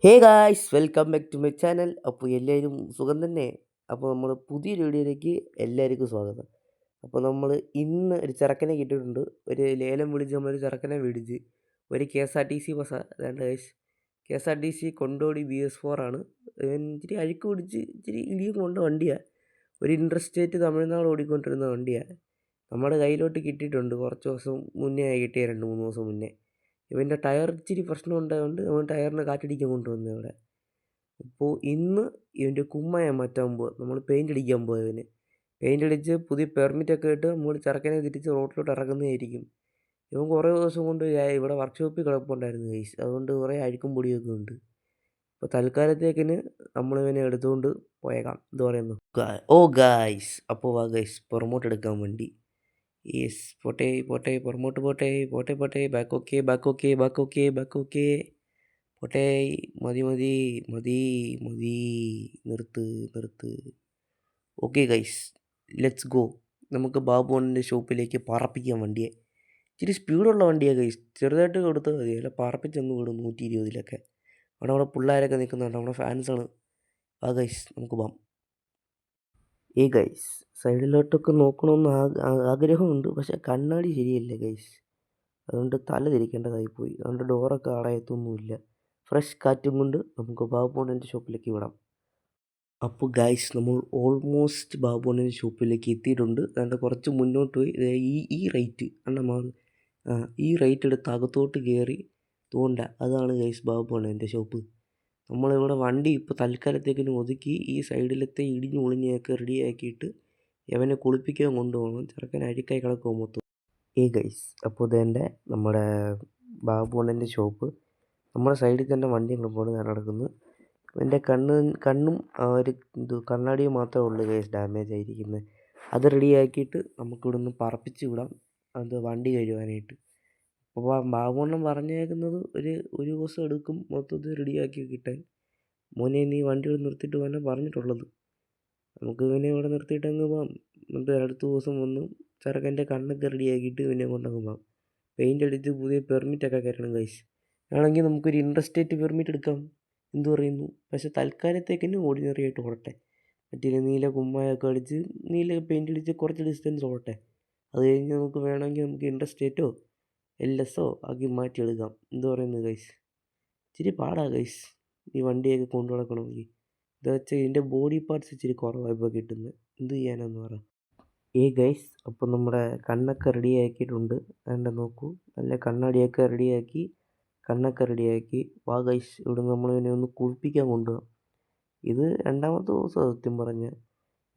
Hey guys, welcome back to my channel. അപ്പോൾ എല്ലാവരും സുഖം തന്നെ. അപ്പോൾ നമ്മൾ പുതിയൊരു വീഡിയോയിലേക്ക് എല്ലാവർക്കും സ്വാഗതം. അപ്പോൾ നമ്മൾ ഇന്ന് ഒരു ചെറുക്കനെ കിട്ടിയിട്ടുണ്ട്. ഒരു ലേലം വിളിച്ച് നമ്മളൊരു ചെറുക്കനെ മേടിച്ച് ഒരു K S R T C ബസ്സാണ്. അതാണ്ട് guys, K S R T C Kondotty BS4 ആണ്. ഇച്ചിരി അഴുക്ക് പിടിച്ച് ഇച്ചിരി ഇടിയും കൊണ്ട വണ്ടിയാണ്. ഒരു ഇൻട്രസ്റ്റേറ്റ് തമിഴ്നാട് ഓടിക്കൊണ്ടിരുന്ന വണ്ടിയാണ്. നമ്മുടെ കയ്യിലോട്ട് കിട്ടിയിട്ടുണ്ട്. കുറച്ച് ദിവസം മുന്നേ കിട്ടിയ 2-3 ദിവസം മുന്നേ. ഇവൻ്റെ ടയർ ഇച്ചിരി പ്രശ്നം ഉണ്ടായതുകൊണ്ട് അവൻ ടയറിന് കാറ്റടിക്കാൻ കൊണ്ടുവന്നത് ഇവിടെ. അപ്പോൾ ഇന്ന് ഇവൻ്റെ കുമ്മായ മാറ്റാൻ പോവുക. നമ്മൾ പെയിൻ്റ് അടിക്കാൻ പോവുക. ഇവന് പെയിൻ്റ് അടിച്ച് പുതിയ പെർമിറ്റൊക്കെ ഇട്ട് നമ്മൾ ചെറുക്കനെ തിരിച്ച് റോട്ടിലോട്ട് ഇറക്കുന്നതായിരിക്കും. ഇവൻ കുറേ ദിവസം കൊണ്ട് ഇവിടെ വർക്ക്ഷോപ്പിൽ കിടപ്പുണ്ടായിരുന്നു ഗൈസ്. അതുകൊണ്ട് കുറേ അഴുക്കും പൊടിയൊക്കെ ഉണ്ട്. അപ്പോൾ തൽക്കാലത്തേക്കിന് നമ്മളിവനെ എടുത്തുകൊണ്ട് പോയേക്കാം. എന്ത് പറയുന്നു? ഓ ഗായ്സ്, അപ്പോൾ വാ ഗൈസ്, പുറമോട്ട് എടുക്കാൻ വേണ്ടി. യെസ്, പോട്ടെ പോട്ടെ, പുറമോട്ട് പോട്ടെ, പോട്ടെ പോട്ടെ, back okay, back okay, back okay, back okay, പോട്ടെ. മതി മതി മതി മതി, നിർത്ത് നിർത്ത്. Okay guys, let's go. നമുക്ക് ബാബുവിൻ്റെ ഷോപ്പിലേക്ക് പറപ്പിക്കാം വണ്ടിയെ. ഇച്ചിരി സ്പീഡുള്ള വണ്ടിയാണ് ഗൈസ്. ചെറുതായിട്ട് കൊടുത്താൽ മതി, അല്ല പറപ്പിച്ചൊന്ന് വിടും 120-ലൊക്കെ. അവിടെ പിള്ളേരൊക്കെ നിൽക്കുന്നുണ്ട്, നമ്മുടെ ഫാൻസാണ്. ആ ഗൈസ്, നമുക്ക് പോകാം. ഗൈസ്, സൈഡിലോട്ടൊക്കെ നോക്കണമെന്ന് ആഗ്രഹമുണ്ട്, പക്ഷേ കണ്ണാടി ശരിയല്ല ഗൈസ്. അതുകൊണ്ട് തല തിരിക്കേണ്ടതായിപ്പോയി. അതുകൊണ്ട് ഡോറൊക്കെ അടയത്തൊന്നുമില്ല. ഫ്രഷ് കാറ്റും കൊണ്ട് നമുക്ക് ബാബുണ്ണൻ്റെ ഷോപ്പിലേക്ക് വിടാം. അപ്പോൾ ഗൈസ്, നമ്മൾ ഓൾമോസ്റ്റ് ബാബുണ്ണൻ്റെ ഷോപ്പിലേക്ക് എത്തിയിട്ടുണ്ട്. അതുകൊണ്ട് കുറച്ച് മുന്നോട്ട് പോയി ഈ റൈറ്റ് മാറി, ഈ റൈറ്റ് എടുത്ത് അകത്തോട്ട് കയറി തോണ്ട, അതാണ് ഗൈസ് ബാബുണ്ണൻ്റെ ഷോപ്പ്. നമ്മളിവിടെ വണ്ടി ഇപ്പോൾ തൽക്കാലത്തേക്കിന് ഒതുക്കി ഈ സൈഡിലത്തെ ഇടിഞ്ഞു ഒളിഞ്ഞൊക്കെ റെഡിയാക്കിയിട്ട് അവനെ കുളിപ്പിക്കാൻ കൊണ്ടുപോകണം. ചെറുക്കൻ അഴുക്കായി കിടക്കുമോ മൊത്തം. ഗൈസ്, അപ്പോൾ ഇതെൻ്റെ നമ്മുടെ ബാബുണ്ണൻ്റെ ഷോപ്പ്. നമ്മുടെ സൈഡിൽ തന്നെ വണ്ടി കിടപ്പുണ്ട് നടക്കുന്നത്. എൻ്റെ കണ്ണും ഒരു കണ്ണാടിയും മാത്രമേ ഉള്ളൂ ഗൈസ് ഡാമേജ് ആയിരിക്കുന്നത്. അത് റെഡിയാക്കിയിട്ട് നമുക്കിവിടുന്ന് പറപ്പിച്ച് വിടാം, അത് വണ്ടി കഴുകാനായിട്ട്. അപ്പോൾ ബാബുണ്ണൻ പറഞ്ഞേക്കുന്നത് ഒരു ദിവസം എടുക്കും മൊത്തത്തിൽ റെഡിയാക്കി കിട്ടാൻ. മോനെ, നീ വണ്ടി ഇവിടെ നിർത്തിയിട്ട് പോകാനാണ് പറഞ്ഞിട്ടുള്ളത്. നമുക്ക് ഇവനെ ഇവിടെ നിർത്തിയിട്ട് അങ്ങ് പോകാം. എന്നിട്ട് അടുത്ത ദിവസം വന്ന് ചെറുക്കൻ്റെ കണ്ണൊക്കെ റെഡിയാക്കിയിട്ട് ഇവനെ കൊണ്ടങ്ങ് പോകാം. പെയിൻ്റ് അടിച്ച് പുതിയ പെർമിറ്റൊക്കെ കയറണം ഗൈസ്. ആണെങ്കിൽ നമുക്കൊരു ഇൻട്രസ്റ്റേറ്റ് പെർമിറ്റ് എടുക്കാം. എന്തു പറയുന്നു? പക്ഷേ തൽക്കാലത്തേക്കിന് ഓർഡിനറി ആയിട്ട് ഓടട്ടെ. മറ്റേ നീല കുമ്മായൊക്കെ അടിച്ച് നീല പെയിൻ്റ് അടിച്ച് കുറച്ച് ഡിസ്റ്റൻസ് ഓടട്ടെ. അത് കഴിഞ്ഞ് നമുക്ക് വേണമെങ്കിൽ നമുക്ക് ഇൻട്രസ്റ്റേറ്റോ LS ആക്കി മാറ്റിയെടുക്കാം. എന്തു പറയുന്നു ഗൈസ്? ഇച്ചിരി പാടാ ഗൈസ് ഈ വണ്ടിയൊക്കെ കൊണ്ടു നടക്കണമെങ്കിൽ. എന്താ വെച്ചാൽ ഇതിൻ്റെ ബോഡി പാർട്സ് ഇച്ചിരി കുറവാണ് ഇപ്പോൾ കിട്ടുന്നത്. എന്ത് ചെയ്യാനാന്ന് പറ. ഗൈസ്, അപ്പോൾ നമ്മുടെ കണ്ണൊക്കെ റെഡിയാക്കിയിട്ടുണ്ട്. വേണ്ട നോക്കൂ, നല്ല കണ്ണാടിയൊക്കെ റെഡിയാക്കി, കണ്ണൊക്കെ റെഡിയാക്കി. വാ ഗൈസ്, ഇവിടെ നമ്മളിവനെ ഒന്ന് കുളിപ്പിക്കാൻ കൊണ്ടുപോകാം. ഇത് രണ്ടാമത്തെ ദിവസം സത്യം പറഞ്ഞാൽ.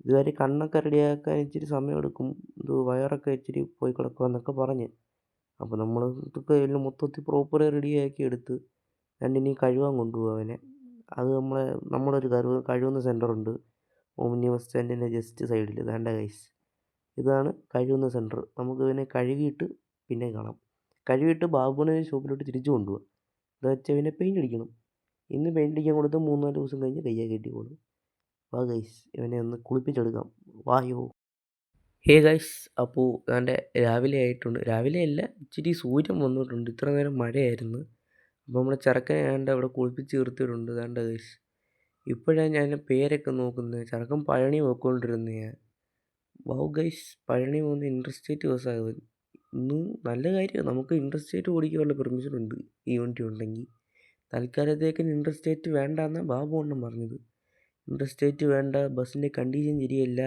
ഇതുവരെ കണ്ണൊക്കെ റെഡിയാക്കാൻ ഇച്ചിരി സമയമെടുക്കും, ഇത് വയറൊക്കെ ഇച്ചിരി പോയി കിടക്കുമെന്നൊക്കെ പറഞ്ഞ്. അപ്പോൾ നമ്മൾ ഇതൊക്കെ എല്ലാം മൊത്തത്തിൽ പ്രോപ്പറായി റെഡിയാക്കി എടുത്ത് ഇനി കഴുകാൻ കൊണ്ടുപോകും അവനെ. അത് നമ്മളൊരു കഴുകുന്ന സെൻ്ററുണ്ട് ഓമ്നി ബസ് സ്റ്റാൻഡിൻ്റെ ജസ്റ്റ് സൈഡിൽ. വേണ്ട ഗൈസ്, ഇതാണ് കഴുകുന്ന സെൻറ്റർ. നമുക്ക് ഇവനെ കഴുകിയിട്ട് പിന്നെ കാണാം. കഴുകിയിട്ട് ബാബുവിനെ ഷോപ്പിലോട്ട് തിരിച്ചു കൊണ്ടുപോകാം. എന്താ വെച്ചാൽ ഇവനെ പെയിൻ്റ് അടിക്കണം. ഇന്ന് പെയിൻ്റ് അടിക്കാൻ കൊടുത്ത് 3-4 ദിവസം കഴിഞ്ഞ് കയ്യാൽ കെട്ടിക്കോളും. വാ ഗൈസ്, ഇവനെ ഒന്ന് കുളിപ്പിച്ചെടുക്കാം. വായോ. ഗൈസ്, അപ്പോൾ എൻ്റെ രാവിലെ ആയിട്ടുണ്ട്. രാവിലെയല്ല, ഇച്ചിരി സൂര്യൻ വന്നിട്ടുണ്ട്. ഇത്ര നേരം മഴയായിരുന്നു. അപ്പോൾ നമ്മുടെ ചെറുക്കനെ അവിടെ കുളിപ്പിച്ച് നിർത്തിയിട്ടുണ്ട്. വേണ്ട ഗൈസ്, ഇപ്പോഴാണ് ഞാൻ പേരൊക്കെ നോക്കുന്നത്. ചെറുക്കൻ പഴനി പോയിക്കൊണ്ടിരുന്നതാണ്. വൗ ഗൈസ്, പഴനി പോകുന്ന ഇൻട്രസ്റ്റേറ്റ് ബസ്സാണ്. ഇന്ന് നല്ല കാര്യം, നമുക്ക് ഇൻട്രസ്റ്റേറ്റ് ഓടിക്കാനുള്ള പെർമിഷൻ ഉണ്ട് ഈ വണ്ടി ഉണ്ടെങ്കിൽ. തൽക്കാലത്തേക്കിന് ഇൻട്രസ്റ്റേറ്റ് വേണ്ടെന്നാണ് ബാബുണ്ണൻ പറഞ്ഞത്. ഇൻട്രസ്റ്റേറ്റ് വേണ്ട, ബസ്സിൻ്റെ കണ്ടീഷൻ ശരിയല്ല,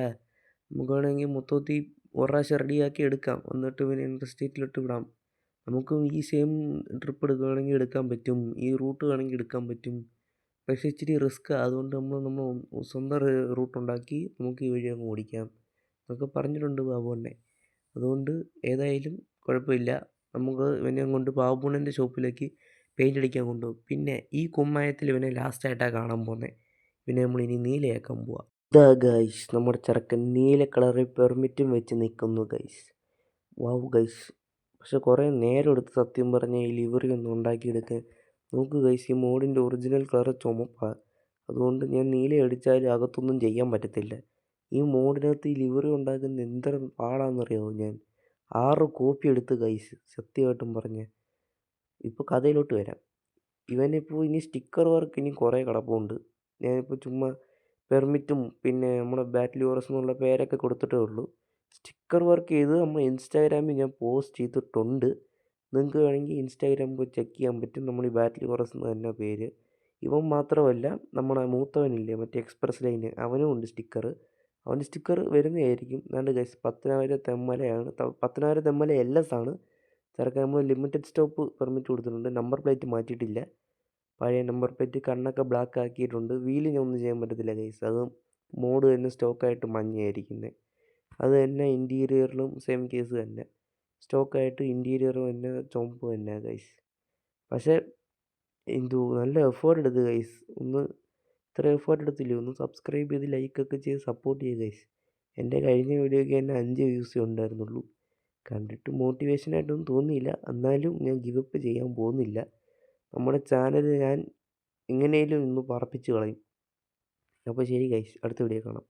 നമുക്ക് വേണമെങ്കിൽ മൊത്തത്തിൽ ഒരു പ്രാവശ്യം റെഡിയാക്കി എടുക്കാം, എന്നിട്ട് പിന്നെ ഇൻട്രസ്റ്റേറ്റിലോട്ട് വിടാം. നമുക്കും ഈ സെയിം ട്രിപ്പ് എടുക്കുകയാണെങ്കിൽ എടുക്കാൻ പറ്റും, ഈ റൂട്ട് വേണമെങ്കിൽ എടുക്കാൻ പറ്റും. പക്ഷേ ഇച്ചിരി റിസ്ക്കാണ്. അതുകൊണ്ട് നമ്മൾ സ്വന്തം റൂട്ടുണ്ടാക്കി നമുക്ക് ഈ വഴി അങ്ങ് ഓടിക്കാം എന്നൊക്കെ പറഞ്ഞിട്ടുണ്ട് ബാബുണ്ണൻ. അതുകൊണ്ട് ഏതായാലും കുഴപ്പമില്ല, നമുക്ക് ഇവനെ കൊണ്ട് ബാബുണ്ണൻ്റെ ഷോപ്പിലേക്ക് പെയിൻ്റ് അടിക്കാൻ കൊണ്ടുപോകും. പിന്നെ ഈ കുമ്മായത്തിൽ ഇവനെ ലാസ്റ്റായിട്ടാണ് കാണാൻ പോകുന്നത്. പിന്നെ നമ്മളിനി നീലയാക്കാൻ പോവാം. ഇതാ ഗൈസ്, നമ്മുടെ ചെറുക്കൻ നീല കളറിൽ പെർമിറ്റും വെച്ച് നിൽക്കുന്നു ഗൈസ്. വാവ് ഗൈസ്, പക്ഷെ കുറേ നേരം എടുത്ത് സത്യം പറഞ്ഞാൽ ഈ ലിവറി ഒന്നും ഉണ്ടാക്കിയെടുക്കാൻ. നോക്ക് ഗൈസ്, ഈ മോഡിൻ്റെ ഒറിജിനൽ കളർ ചുമപ്പാണ്. അതുകൊണ്ട് ഞാൻ നീല അടിച്ചാലും അകത്തൊന്നും ചെയ്യാൻ പറ്റത്തില്ല. ഈ മോഡിനകത്ത് ഈ ലിവറി ഉണ്ടാക്കുന്ന എന്തൊരു പാടാണെന്നറിയാമോ? ഞാൻ 6 കോപ്പി എടുത്ത് ഗൈസ്, സത്യമായിട്ടും പറഞ്ഞ്. ഇപ്പോൾ കഥയിലോട്ട് വരാം. ഇവനിപ്പോൾ ഇനി സ്റ്റിക്കർ വർക്ക് ഇനി കുറേ കിടപ്പുണ്ട്. ഞാനിപ്പോൾ ചുമ്മാ പെർമിറ്റും പിന്നെ നമ്മുടെ ബാറ്റിൽ യൂറസ് എന്നുള്ള പേരൊക്കെ കൊടുത്തിട്ടേ ഉള്ളൂ. സ്റ്റിക്കർ വർക്ക് ചെയ്ത് നമ്മൾ ഇൻസ്റ്റാഗ്രാമിൽ ഞാൻ പോസ്റ്റ് ചെയ്തിട്ടുണ്ട്. നിങ്ങൾക്ക് വേണമെങ്കിൽ ഇൻസ്റ്റാഗ്രാമിൽ പോയി ചെക്ക് ചെയ്യാൻ പറ്റും. നമ്മൾ ഈ ബാറ്റിൽ യൂറസ് എന്ന് തന്നെ പേര്. ഇവൻ മാത്രമല്ല, നമ്മുടെ മൂത്തവനില്ലേ മറ്റേ എക്സ്പ്രസ് ലൈന്, അവനും ഉണ്ട് സ്റ്റിക്കർ. അവൻ്റെ സ്റ്റിക്കർ വരുന്നതായിരിക്കും. അതാണ്ട് ഗൈസ് 10,000 തെമ്മലയാണ്. 10,000 തെമ്മല LS ആണ്. ചെറുക്കൻ നമ്മൾ ലിമിറ്റഡ് സ്റ്റോപ്പ് പെർമിറ്റ് കൊടുത്തിട്ടുണ്ട്. നമ്പർ പ്ലേറ്റ് മാറ്റിയിട്ടില്ല. പഴയ നമ്പർ പ്ലേറ്റ്, കണ്ണൊക്കെ ബ്ലാക്ക് ആക്കിയിട്ടുണ്ട്. വീലിന് ഒന്നും ചെയ്യാൻ പറ്റത്തില്ല ഗൈസ്. അത് മോഡ് തന്നെ സ്റ്റോക്കായിട്ട് മഞ്ഞയായിരിക്കുന്നത്. അത് തന്നെ ഇൻറ്റീരിയറിലും സെയിം കേസ് തന്നെ. സ്റ്റോക്കായിട്ട് ഇൻറ്റീരിയറും തന്നെ ചുമപ്പ് തന്നെ ഗൈസ്. പക്ഷേ നല്ല എഫേർട്ട് എടുത്ത് ഗൈസ്. ഇത്ര എഫേർട്ട് എടുത്തില്ലേ? ഒന്ന് സബ്സ്ക്രൈബ് ചെയ്ത് ലൈക്കൊക്കെ ചെയ്ത് സപ്പോർട്ട് ചെയ്യുക ഗൈസ്. എൻ്റെ കഴിഞ്ഞ വീഡിയോയ്ക്ക് തന്നെ 5 വ്യൂസേ ഉണ്ടായിരുന്നുള്ളൂ. കണ്ടിട്ട് മോട്ടിവേഷനായിട്ടൊന്നും തോന്നിയില്ല. എന്നാലും ഞാൻ ഗിവപ്പ് ചെയ്യാൻ പോകുന്നില്ല. നമ്മുടെ ചാനൽ ഞാൻ എങ്ങനെയും ഇന്ന് പറപ്പിച്ച് കളയും. അപ്പോൾ ശരി ഗൈസ്, അടുത്ത വീഡിയോ കാണാം.